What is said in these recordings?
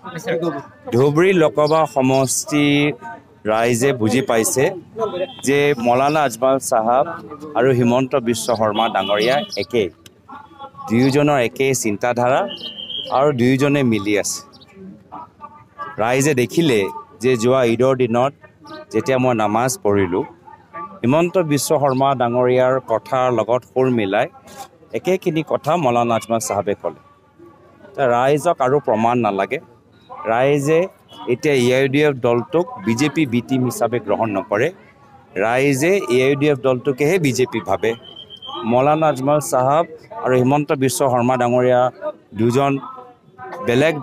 ধুবুৰী লোকসভা সমষ্টি ৰাইজে বুজি পাইছে যে মৌলানা আজমল চাহাব আৰু হিমন্ত বিশ্ব শৰ্মা ডাঙৰীয়া একে দুয়োজনৰ একে চিন্তাধাৰা আৰু দুয়োজনে মিলি আছে ৰাইজে দেখিলে যে যোৱা ঈদৰ দিনত যেতিয়া মই নামাজ পঢ়িলোঁ হিমন্ত বিশ্ব শৰ্মা ডাঙৰীয়াৰ কথাৰ লগত সুৰ মিলাই একেখিনি কথা মৌলানা আজমল চাহাবে ক'লে ৰাইজক আৰু প্ৰমাণ নালাগে ৰাইজে এতিয়া AIUDF দলটোক বিজেপি বি টিম হিচাপে গ্ৰহণ নকৰে ৰাইজে AIUDF দলটোকেহে বিজেপি ভাবে মৌলানা আজমল চাহাব আৰু হিমন্ত বিশ্ব শৰ্মা ডাঙৰীয়া দুজন বেলেগ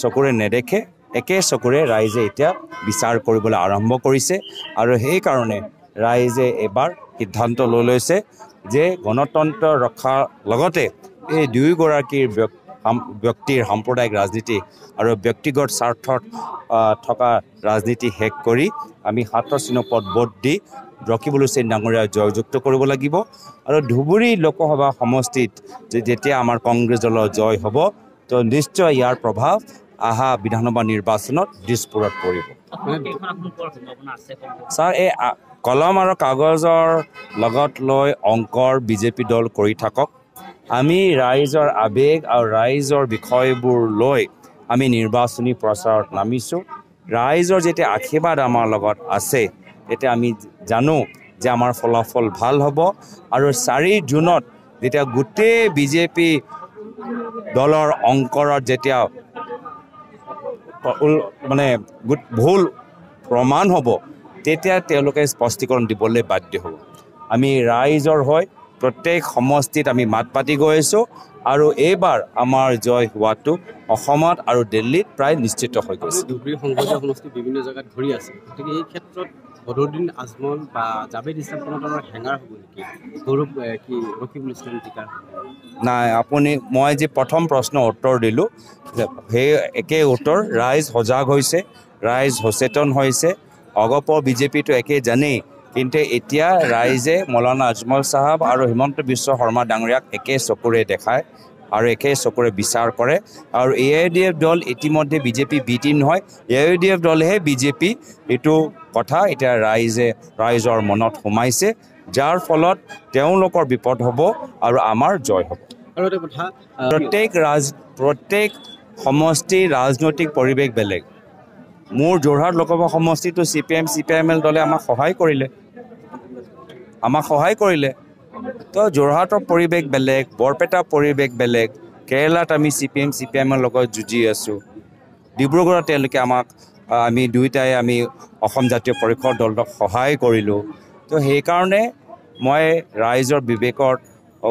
চকুৰে নেদেখে একে চকুৰে ৰাইজে এতিয়া বিচাৰ কৰিবলৈ আৰম্ভ কৰিছে আৰু সেই কাৰণে ৰাইজে এবাৰ সিদ্ধান্ত লৈ লৈছে যে গণতন্ত্ৰ ৰক্ষাৰ লগতে এই দুয়োগৰাকীৰ ব্যক্তিৰ সাম্প্ৰদায়িক ৰাজনীতি আৰু ব্যক্তিগত স্বাৰ্থত থকা ৰাজনীতি শেষ কৰি আমি হাতৰ চিহ্নত ভোট দি ৰকিবুল হুছেইন ডাঙৰীয়াক জয়যুক্ত কৰিব লাগিব আৰু ধুবুৰী লোকসভা সমষ্টিত যেতিয়া আমাৰ কংগ্ৰেছ দলৰ জয় হ'ব তো নিশ্চয় ইয়াৰ প্ৰভাৱ আহা বিধানসভা নিৰ্বাচনত দিছপুৰত পৰিব ছাৰ এই কলম আৰু কাগজৰ লগত লৈ অংকৰ বিজেপি দল কৰি থাকক আমি ৰাইজৰ আবেগ আৰু ৰাইজৰ বিষয়বোৰ লৈ আমি নিৰ্বাচনী প্ৰচাৰত নামিছোঁ ৰাইজৰ যেতিয়া আশীৰ্বাদ আমাৰ লগত আছে তেতিয়া আমি জানো যে আমাৰ ফলাফল ভাল হ'ব আৰু 4 জুনত যেতিয়া গোটেই বিজেপি দলৰ অংকৰত যেতিয়া মানে ভুল প্ৰমাণ হ'ব তেতিয়া তেওঁলোকে স্পষ্টীকৰণ দিবলৈ বাধ্য হ'ব আমি ৰাইজৰ হৈ প্ৰত্যেক সমষ্টিত আমি মাত পাতি গৈ আছোঁ আৰু এইবাৰ আমাৰ জয় হোৱাটো অসমত আৰু দিল্লীত প্ৰায় নিশ্চিত হৈ গৈছে ধুবুৰী সংসদীয় সমষ্টি বিভিন্ন জেগাত ঘূৰি আছে গতিকে এই ক্ষেত্ৰত বদৰুদ্দিন আজমল বা জাভেদ ইছলাম কোনো ধৰণৰ হেঙাৰ হ'ব নেকি গৌৰৱ কি ৰকিবুল ইছলাম জিকাৰ নাই আপুনি মই যে প্ৰথম প্ৰশ্নৰ উত্তৰ দিলোঁ সেই একে উত্তৰ ৰাইজ সজাগ হৈছে ৰাইজ সচেতন হৈছে অগপৰ বিজেপিটো একে জানেই কিন্তু এতিয়া ৰাইজে মৌলানা আজমল চাহাব আৰু হিমন্ত বিশ্ব শৰ্মা ডাঙৰীয়াক একে চকুৰে দেখায় আৰু একে চকুৰে বিচাৰ কৰে আৰু AIUDF দল ইতিমধ্যে বিজেপি বি টিম নহয় AIUDF দলহে বিজেপি এইটো কথা এতিয়া ৰাইজৰ মনত সোমাইছে যাৰ ফলত তেওঁলোকৰ বিপদ হ'ব আৰু আমাৰ জয় হ'ব আৰু এটা কথা প্ৰত্যেক সমষ্টিৰ ৰাজনৈতিক পৰিৱেশ বেলেগ মোৰ যোৰহাট লোকসভা সমষ্টিটো CPM-CPIML দলে আমাক সহায় কৰিলে তো যোৰহাটৰ পৰিৱেশ বেলেগ বৰপেটা পৰিৱেশ বেলেগ কেৰেলাত আমি CPM-CPIMৰ লগত যুঁজি আছোঁ ডিব্ৰুগড়ত তেওঁলোকে আমি দুয়োটাই আমি অসম জাতীয় পৰিষদ দলক সহায় কৰিলোঁ তো সেইকাৰণে মই ৰাইজৰ বিবেকৰ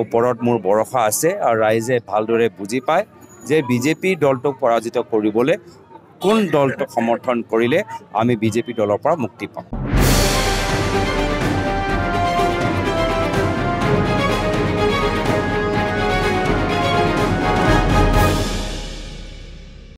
ওপৰত মোৰ ভৰসা আছে আৰু ৰাইজে ভালদৰে বুজি পায় যে বিজেপি দলটোক পৰাজিত কৰিবলৈ কোন দলটোক সমৰ্থন কৰিলে আমি বিজেপি দলৰ পৰা মুক্তি পাম